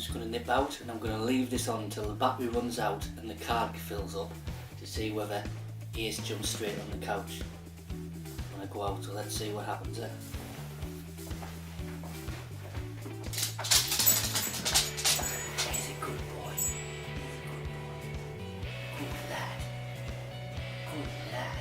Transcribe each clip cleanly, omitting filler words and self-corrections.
just going to nip out and I'm going to leave this on until the battery runs out and the card fills up to see whether Ace jumps straight on the couch when I go out. So let's see what happens there. He's a good boy. Good lad. Good lad.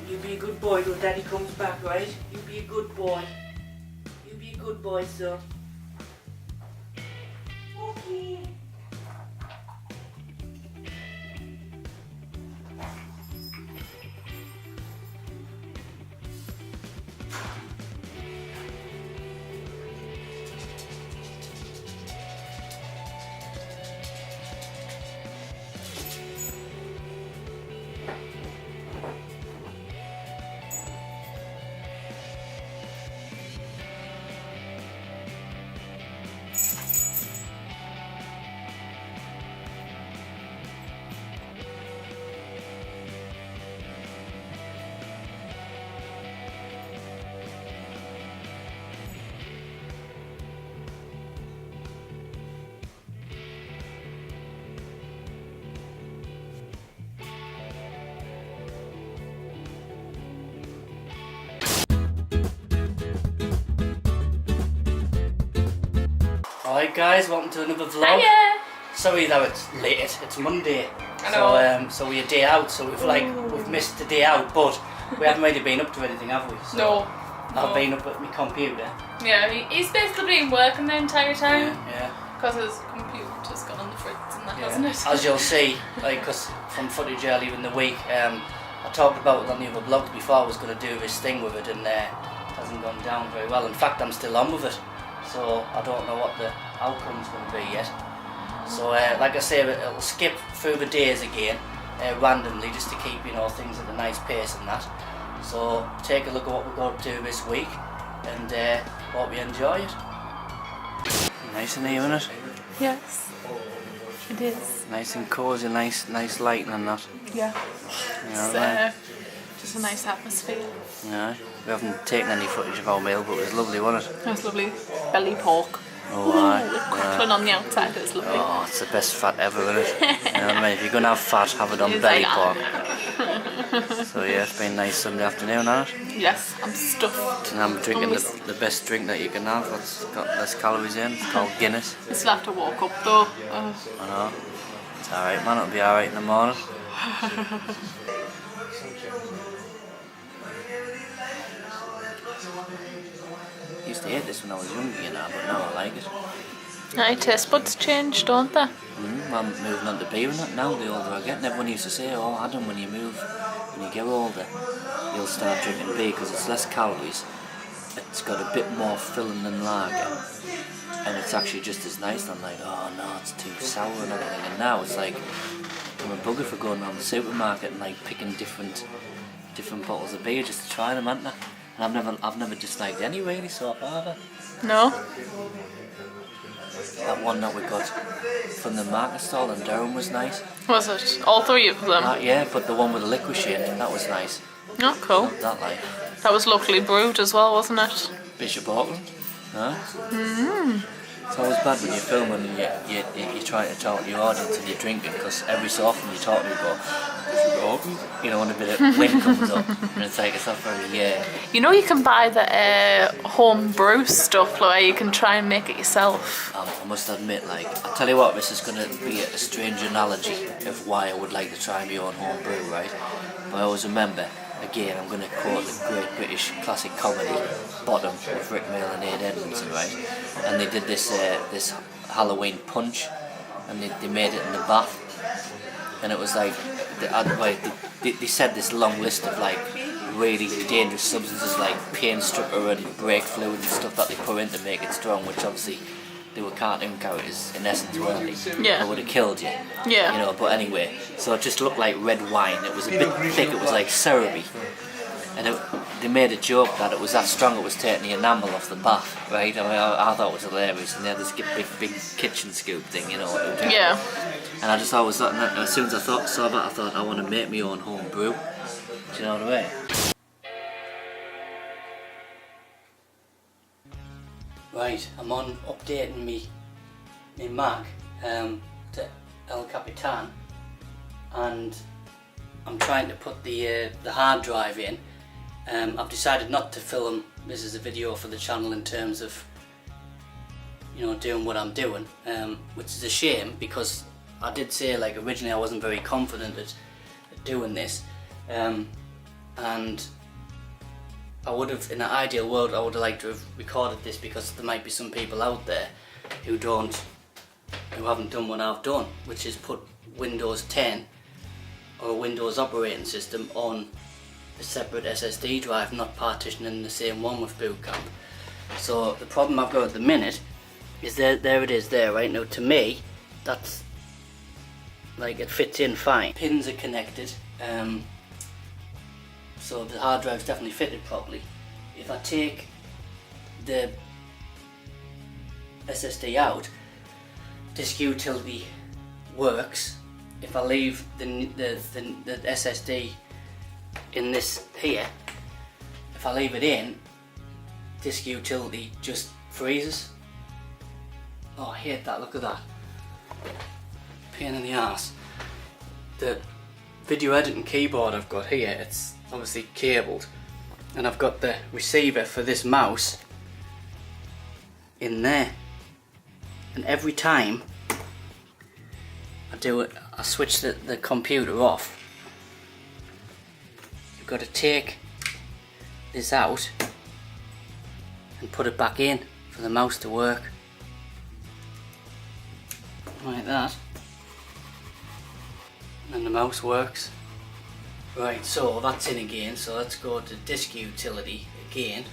You be a good boy till Daddy comes back, right? You be a good boy. You be a good boy, son. Okay. Alright guys, welcome to another vlog. Hiya. Sorry that it's late, it's Monday. I know. So we're a day out, so we've missed the day out, but we haven't really been up to anything, have we? So No. I've been up at my computer. Yeah, he's basically been working the entire time Yeah. because his computer's gone on the fritz and that, Yeah. hasn't it? As you'll see, like, cause from footage earlier in the week, I talked about it on the other vlogs before I was going to do this thing with it, and it hasn't gone down very well. In fact, I'm still on with it, so I don't know what the outcome's going to be yet. So, like I say, it'll skip through the days again, randomly, just to keep, you know, things at a nice pace and that. So, take a look at what we're going to do this week, and hope you enjoy it. Nice in here, isn't it? Yes, it is. Nice and cosy, nice lighting and that. Yeah. You know It's what I mean? just a nice atmosphere. Yeah, we haven't taken any footage of our meal, but it was lovely, wasn't it? That's lovely. Belly pork. Oh, Ooh, aye. with crackling on the outside, it's lovely. Oh, it's the best fat ever, isn't it? You know what I mean? If you're going to have fat, have it on It's belly like pork. So yeah, it's been a nice Sunday afternoon, hasn't it? Yes, I'm stuffed. And I'm drinking Always. the best drink that you can have. That's got less calories in. It's called Guinness. I still have to walk up though. I know. It's alright, man. It'll be alright in the morning. I used to hate this when I was younger, you know, but now I like it. Aye, taste buds change, don't they? I'm moving on to beer and that now, the older I get. And everyone used to say, oh Adam, when you get older, you'll start drinking beer because it's less calories, it's got a bit more filling than lager, and it's actually just as nice. And I'm like, oh no, it's too sour and everything. And now it's like, I'm a bugger for going around the supermarket and like picking different bottles of beer just to try them, haven't I? And I've never disliked any really so far. Have I? No? That one that we got from the market stall in Durham was nice. Was it? All three of them? Yeah, but the one with the liquid shade, that was nice. Oh, cool. That like That was locally brewed as well, wasn't it? Bishop Auckland. Huh? It's always bad when you're filming and you try to talk to your audience and you're drinking, because every so often you talk to them and go, Bishop Auckland, you know, when a bit of wind comes up, and it's like, it's not very, You know you can buy the home brew stuff where you can try and make it yourself. I must admit, like, I'll tell you what, this is going to be a strange analogy of why I would like to try my own home brew, right? But I always remember, again, I'm going to quote the great British classic comedy, Bottom, with Rick Mail and Ed Edmondson, right? And they did this Halloween punch, and they made it in the bath, and it was like, they said this long list of like really dangerous substances like pain stripper and brake fluid and stuff that they put in to make it strong, which obviously they were cartoon characters in essence, weren't they? Yeah. They would have killed you. Yeah. You know, but anyway, so it just looked like red wine. It was a bit thick, it was like syrupy. And they made a joke that it was that strong it was taking the enamel off the bath, right? I mean, I thought it was hilarious, and they had this big kitchen scoop thing, you know. Yeah. And I just always thought, and as soon as I saw that, I thought I want to make my own home brew. Do you know what I mean? Right, I'm on updating me Mac to El Capitan, and I'm trying to put the hard drive in. I've decided not to film this as a video for the channel in terms of, you know, doing what I'm doing, which is a shame, because I did say, like, originally I wasn't very confident at doing this, and I would have, in an ideal world, I would have liked to have recorded this, because there might be some people out there who haven't done what I've done, which is put Windows 10 or a Windows operating system on a separate SSD drive, not partitioning the same one with Boot Camp. So the problem I've got at the minute is there it is there right now. To me, that's like, it fits in fine. Pins are connected, so the hard drive's definitely fitted properly. If I take the SSD out, disk utility works. If I leave the SSD in this here, if I leave it in, disk utility just freezes. Oh, I hate that, look at that. Pain in the ass. The video editing keyboard I've got here, it's obviously cabled, and I've got the receiver for this mouse in there, and every time I do it, I switch the computer off. You've got to take this out and put it back in for the mouse to work, like that, and then the mouse works. Right, so that's in again, so let's go to disk utility again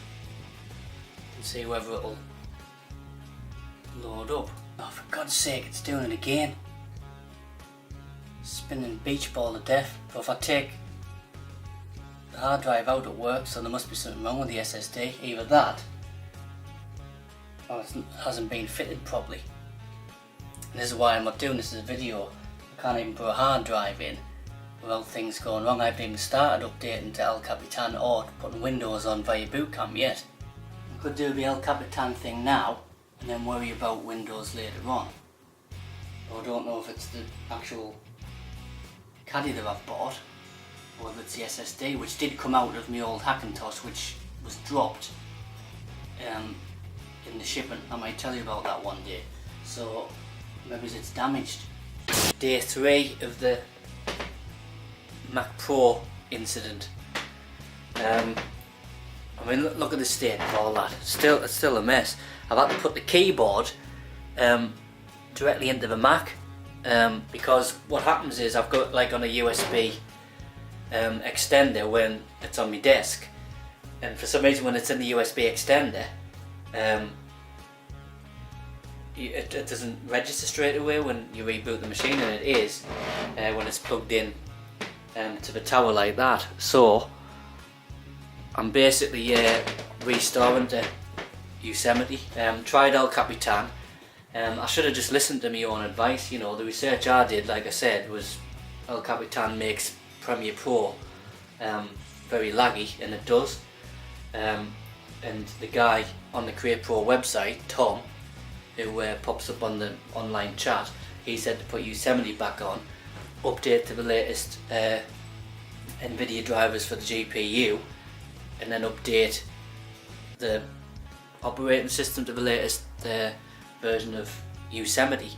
and see whether it'll load up. Oh, for God's sake, it's doing it again. Spinning beach ball to death. But if I take the hard drive out, it works, so there must be something wrong with the SSD. Either that, or it hasn't been fitted properly. And this is why I'm not doing this as a video. I can't even put a hard drive in without things going wrong. I haven't even started updating to El Capitan or putting Windows on via Boot Camp yet. I could do the El Capitan thing now and then worry about Windows later on. But I don't know if it's the actual caddy that I've bought, or if it's the SSD, which did come out of my old Hackintosh, which was dropped in the shipping. I might tell you about that one day. So maybe it's damaged. Day 3 of the Mac Pro incident. I mean, look at the state of all that. It's still a mess. I've had to put the keyboard directly into the Mac, because what happens is I've got, like, on a USB extender when it's on my desk, and for some reason when it's in the USB extender, it doesn't register straight away when you reboot the machine, and it is when it's plugged in to the tower like that. So I'm basically restoring to Yosemite. Tried El Capitan. I should have just listened to my own advice. You know, the research I did, like I said, was El Capitan makes Premiere Pro very laggy, and it does. And the guy on the Create Pro website, Tom, who pops up on the online chat, he said to put Yosemite back on, update to the latest NVIDIA drivers for the GPU, and then update the operating system to the latest version of Yosemite.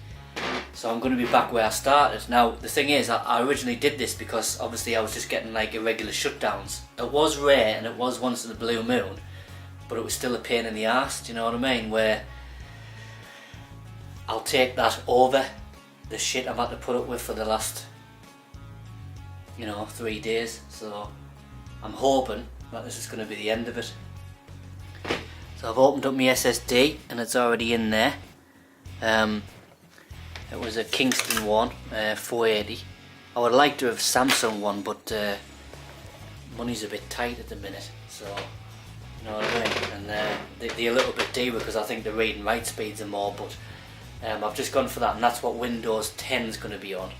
So I'm going to be back where I started. Now the thing is, I originally did this because obviously I was just getting like irregular shutdowns. It was rare and it was once in a blue moon, but it was still a pain in the arse, do you know what I mean? Where I'll take that over the shit I've had to put up with for the last, 3 days. So I'm hoping that this is going to be the end of it. So I've opened up my SSD and it's already in there. It was a Kingston one, 480. I would like to have Samsung one, but money's a bit tight at the minute, so you know what I mean. And they're a little bit dearer because I think the read and write speeds are more. But I've just gone for that, and that's what Windows 10 is going to be on.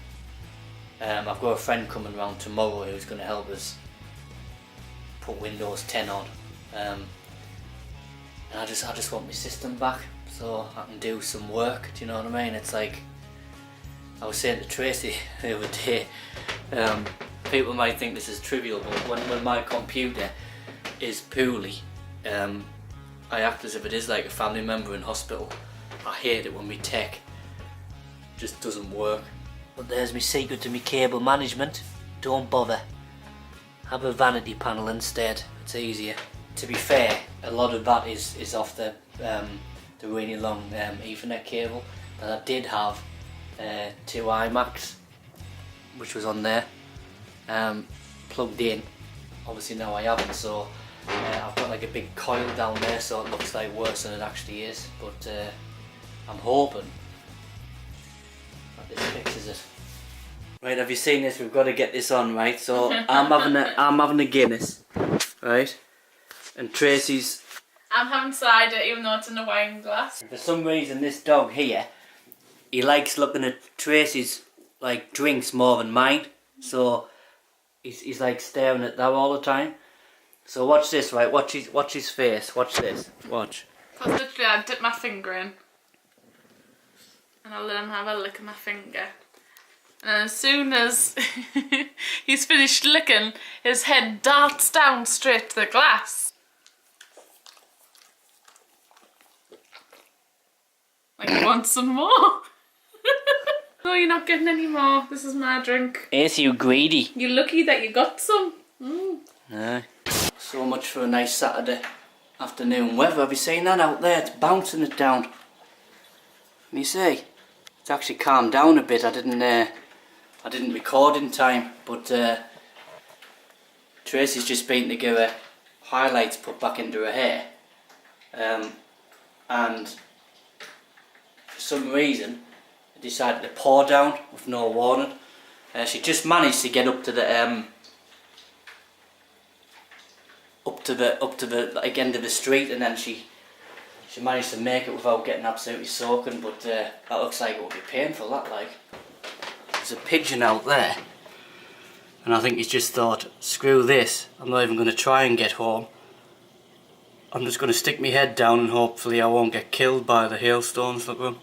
I've got a friend coming around tomorrow who's going to help us put Windows 10 on. And I just want my system back so I can do some work. Do you know what I mean? It's like I was saying to Tracy the other day. People might think this is trivial, but when my computer is poorly, I act as if it is like a family member in hospital. I hate it when my tech just doesn't work. But there's my secret to my cable management. Don't bother. Have a vanity panel instead. It's easier. To be fair, a lot of that is off the really long Ethernet cable. But I did have 2 iMacs, which was on there, plugged in. Obviously now I haven't, so I've got like a big coil down there, so it looks like worse than it actually is. But I'm hoping that this fixes it. Right, have you seen this? We've got to get this on, right? So I'm having a Guinness, right? And Tracy's. I'm having cider, even though it's in a wine glass. For some reason, this dog here, he likes looking at Tracy's like drinks more than mine. So he's like staring at that all the time. So watch this, right? Watch his face. Watch this. Watch. Because literally, I dip my finger in, and I'll let him have a lick of my finger. And as soon as he's finished licking, his head darts down straight to the glass. Like, you want some more? No, you're not getting any more. This is my drink. Ace, you greedy. You're lucky that you got some. Aye. So much for a nice Saturday afternoon weather. Have you seen that out there? It's bouncing it down. Can you see? It's actually calmed down a bit. I didn't record in time, but Tracy's just been to get her highlights put back into her hair, and for some reason I decided to pour down with no warning. She just managed to get up to the like, end of the street, and then she managed to make it without getting absolutely soaking. But that looks like it would be painful. That like. There's a pigeon out there, and I think he's just thought, screw this, I'm not even going to try and get home. I'm just going to stick my head down and hopefully I won't get killed by the hailstones. Look at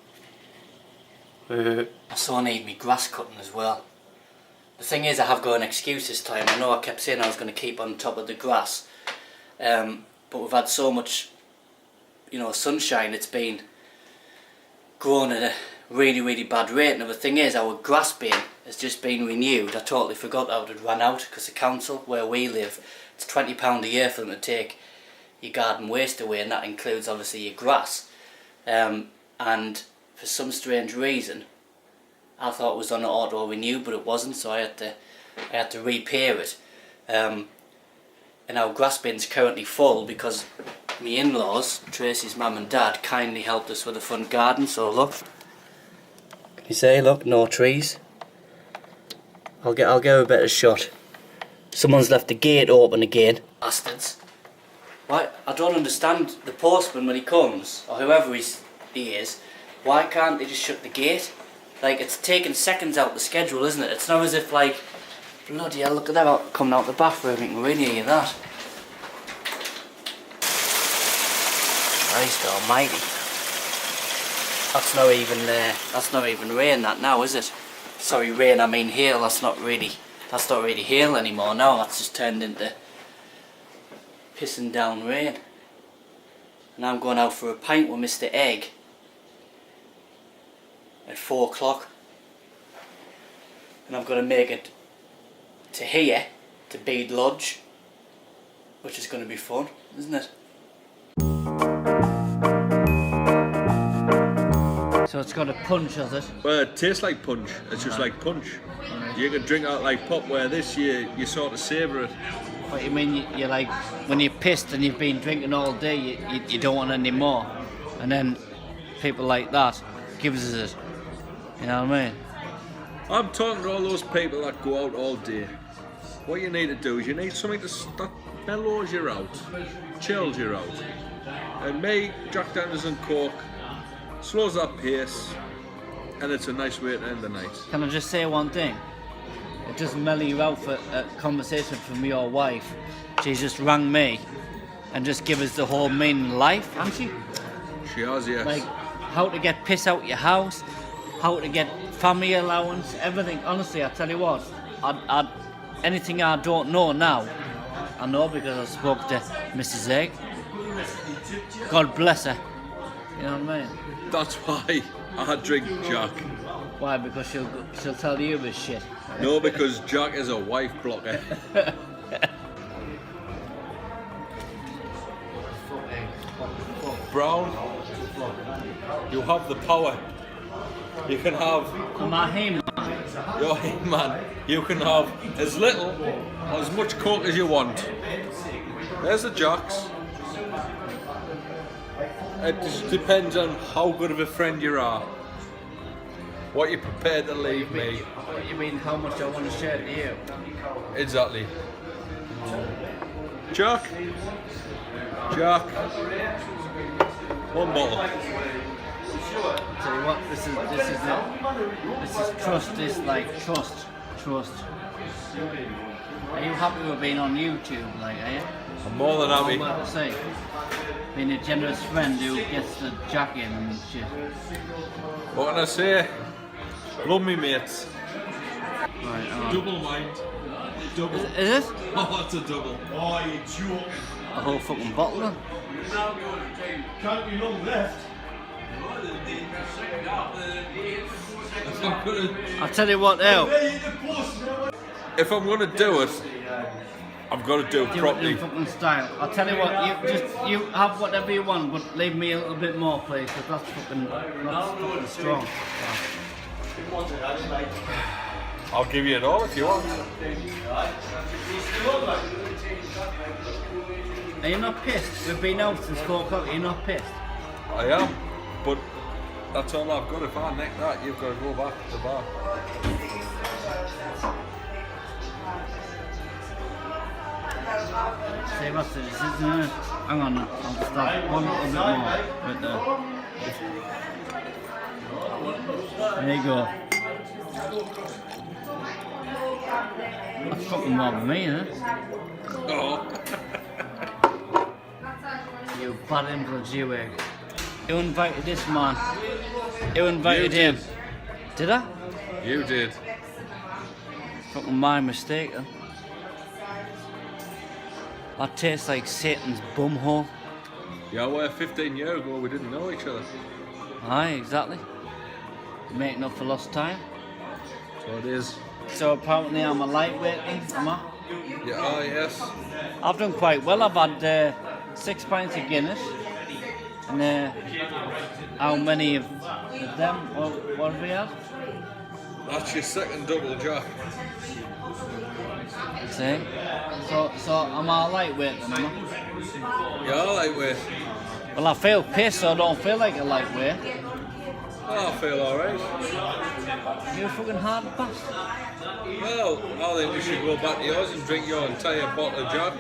them. I so need me grass cutting as well. The thing is, I have got an excuse this time. I know I kept saying I was going to keep on top of the grass, but we've had so much, you know, sunshine. It's been growing at a really bad rate. And the thing is, our grass bin has just been renewed. I totally forgot how it had run out, because the council where we live, it's £20 a year for them to take your garden waste away, and that includes obviously your grass. And for some strange reason I thought it was on auto renew, but it wasn't, so I had to repair it. And our grass bin's currently full because my in-laws, Tracy's mum and dad, kindly helped us with the front garden. So look, can you see? Look, no trees. I'll get a better shot. Someone's left the gate open again. Bastards. Why? I don't understand. The postman, when he comes, or whoever he is, why can't they just shut the gate? Like, it's taking seconds out the schedule, isn't it? It's not as if, like, bloody hell, look at that coming out the bathroom. You can really hear that. Christ almighty. That's not even rain, that now, is it? Sorry, rain, I mean hail. That's not really hail anymore now. That's just turned into pissing down rain. And I'm going out for a pint with Mr. Egg at 4 o'clock. And I've got to make it to here, to Bede Lodge, which is going to be fun, isn't it? So it's got a punch, has it? Well, it tastes like punch. It's just like punch. You can drink out like pop, where this you sort of savour it. What you mean? You're like, when you're pissed and you've been drinking all day, you don't want any more, and then people like that gives us it. You know what I mean? I'm talking to all those people that go out all day what you need to do is you need something that mellows you out, chills you out. And me, Jack Daniels and Coke slows that pace, and it's a nice way to end the night. Can I just say one thing? It doesn't mellow you out for a conversation from your wife. She just rang me and just give us the whole meaning of life, hasn't she? She has, yes. Like how to get piss out your house, how to get family allowance, everything. Honestly, I tell you what, anything I don't know now, I know because I spoke to Mrs. Egg. God bless her. You know what I mean? That's why I drink Jack. Why? Because she'll tell you this shit. No, because Jack is a wife blocker. Brown, you have the power. You can have Am I him? your man. You can have as little or as much Coke as you want. There's the Jacks. It just depends on how good of a friend you are. What you're prepared to leave me. What you mean? How much I want to share to you? Exactly. Jack. Jack. One bottle. Tell you what, this is trust. This like trust. Are you happy with being on YouTube? Like, are you? I'm more than happy. What to say? Being a generous friend who gets the jack in and shit. What can I say? Love me mates. Right, Double mind. Double. Is it? Oh, it's a double. Oh, you joke. A whole fucking bottle then? Can't be long left. I'll tell you what now. If I'm gonna do it, I've got to do it Do it properly. in fucking style. I'll tell you what, you have whatever you want, but leave me a little bit more, please, because that's fucking strong. I'll give you it all if you want. Are you not pissed? We've been out since 4 o'clock, are you not pissed? I am, but that's all I've got. If I neck that, you've got to go back to the bar. See what's this, isn't it? Hang on, I'll stop one little bit more. Right there. There you go. That's fucking more than me, isn't it? Oh. You bad influence, you egg. You invited this man. You invited him. Did I? You did. Fucking my mistake, huh? That tastes like Satan's bumhole. Yeah, well, 15 years ago we didn't know each other. Aye, exactly. Making up for lost time. So it is. So apparently I'm a lightweight, am I? Yeah, oh, yes. I've done quite well. I've had 6 pints of Guinness. And how many of them? What have we had? That's your second double, Jack. See? So I'm a lightweight then, am I? Yeah, lightweight. Well, I feel pissed, so I don't feel like a lightweight. Oh, I feel alright. You're a fucking hard bastard. Well, I think we should go back to yours and drink your entire bottle of Jack.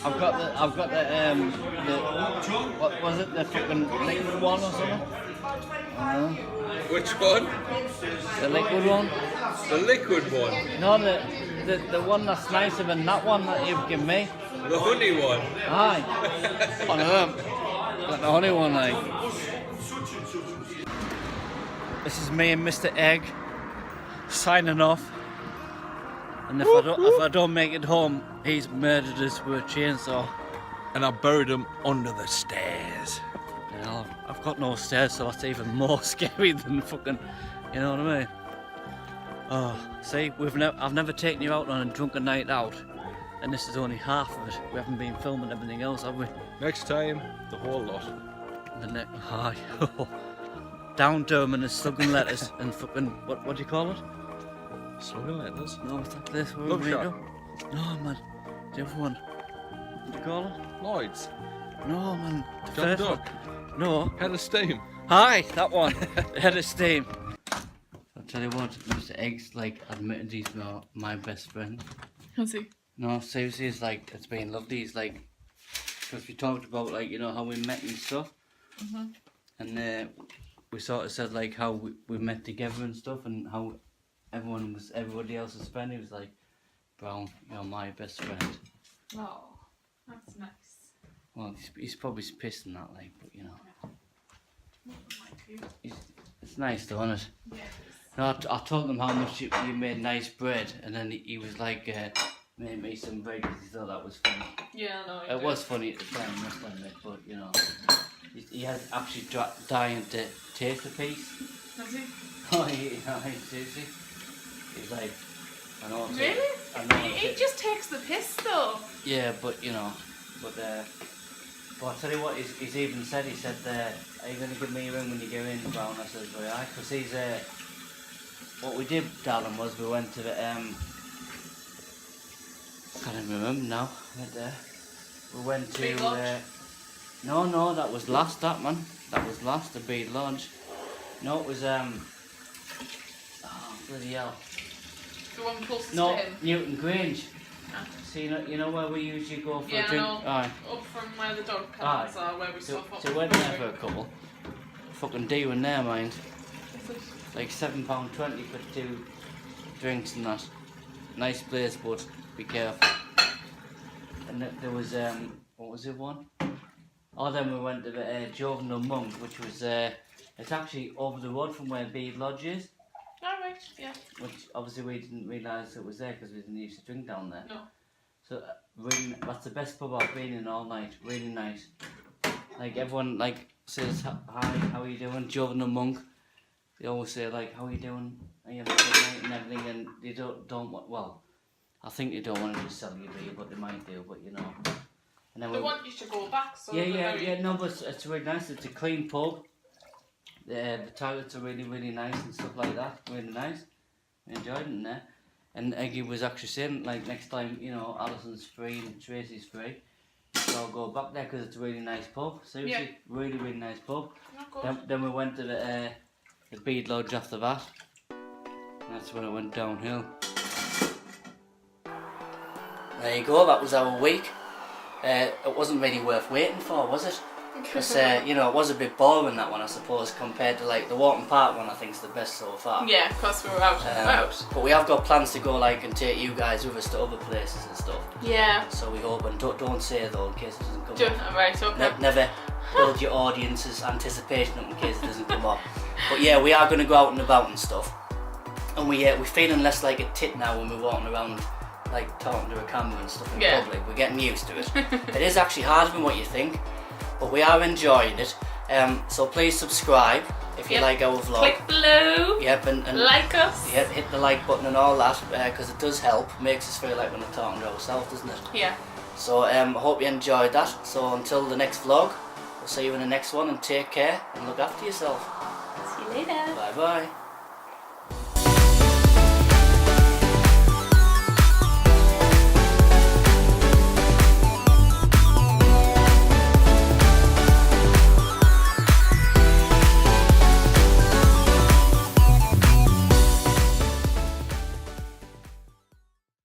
I've got the what was it, the fucking liquid one or something? Which one? The liquid one? The liquid one. No, the one that's nicer than that one that you've given me. The honey one. Aye. One of them. Like the honey one, like. This is me and Mr. Egg signing off. And if I don't make it home, he's murdered us with a chainsaw. And I buried him under the stairs. You know, I've got no stairs, so that's even more scary than fucking, you know what I mean? Oh, see, I've never taken you out on a drunken night out, and this is only half of it. We haven't been filming everything else, have we? Next time, the whole lot. Hi. Down Durham and slugging letters and fucking, what do you call it? Slugging letters? No, it's not this. Love Shack. No, man. The other one. What do you call it? Lloyd's. No, man. The John first Duck. one. No. Head of steam. Hi, that one. Head of steam. I'll tell you what, Mr. Egg's like admitted he's not my best friend. Has he? No, seriously, it's like, it's been lovely. It's like, because we talked about, like, you know, how we met and stuff. And we sort of said, like, how we met together and stuff, and how everybody else's friend. He was like, Brown, you're my best friend. Oh, that's nice. Well, he's probably pissed in that, like, but you know. It's nice though, isn't it? Yeah, No, I told him how much you made nice bread, and then he was like, made me some bread because he thought that was funny. Yeah, no. It was funny at the time, I must admit, but you know, he has actually dying to taste a piece. Has he? Oh, seriously. He's like, I know. Really? I know. He just takes the piss though. Yeah, but you know, but I'll tell you what, he's even said, he said, are you going to give me a ring when you go in, Brown? I said, well, aye, because he's, what we did, darling, was we went to the, I can't even remember now, we went to, Bead Lodge? no, that was last, that was last, the Bead Lodge. No, it was, oh, bloody hell. The one closest No, to him. Newton Grange. Ah. So you know where we usually go for Yeah, a drink? I know. Aye. Up from where the dog kennels are, where we So stop up. we went there for a couple. Fucking deal in there, mind. Like £7.20 for 2 drinks and that. Nice place, but be careful. And there was what was it one? Oh, then we went to the Jovial Monk, which was it's actually over the road from where Bead Lodge is. Alright, yeah. Which obviously we didn't realise it was there because we didn't used to drink down there. No. So really, that's the best pub I've been in all night. Really nice. Like everyone like says hi, how are you doing? Jovial Monk. They always say like, how are you doing? Are you having a good night and everything? And they don't want. Well, I think they don't want to just sell you beer, but they might do. But you know. And then They want you to go back, so yeah. No, but it's really nice. It's a clean pub. The toilets are really, really nice and stuff like that. Really nice. We enjoyed it in there. And Eggy was actually saying, like, next time, you know, Alison's free and Tracy's free, so I'll go back there because it's a really nice pub. Seriously, really, really nice pub. Then we went to the Bead Lodge after that. And that's when it went downhill. There you go, that was our week. It wasn't really worth waiting for, was it? Because, you know, it was a bit boring, that one, I suppose, compared to, like, the Walton Park one, I think is the best so far. Yeah, because we were out and about. But we have got plans to go, like, and take you guys with us to other places and stuff. Yeah. So we hope, and don't say, though, in case it doesn't come off. Right, okay. Never build your audience's anticipation up in case it doesn't come off. But yeah, we are going to go out and about and stuff. And we're feeling less like a tit now when we're walking around, like, talking to a camera and stuff in public. We're getting used to it. It is actually harder than what you think. But we are enjoying it, so please subscribe if you like our vlog. Click below. Yep, and like us. Yep, hit the like button and all that, because it does help. Makes us feel like we're not talking to ourselves, doesn't it? Yeah. So I hope you enjoyed that. So until the next vlog, we'll see you in the next one, and take care and look after yourself. See you later. Bye bye.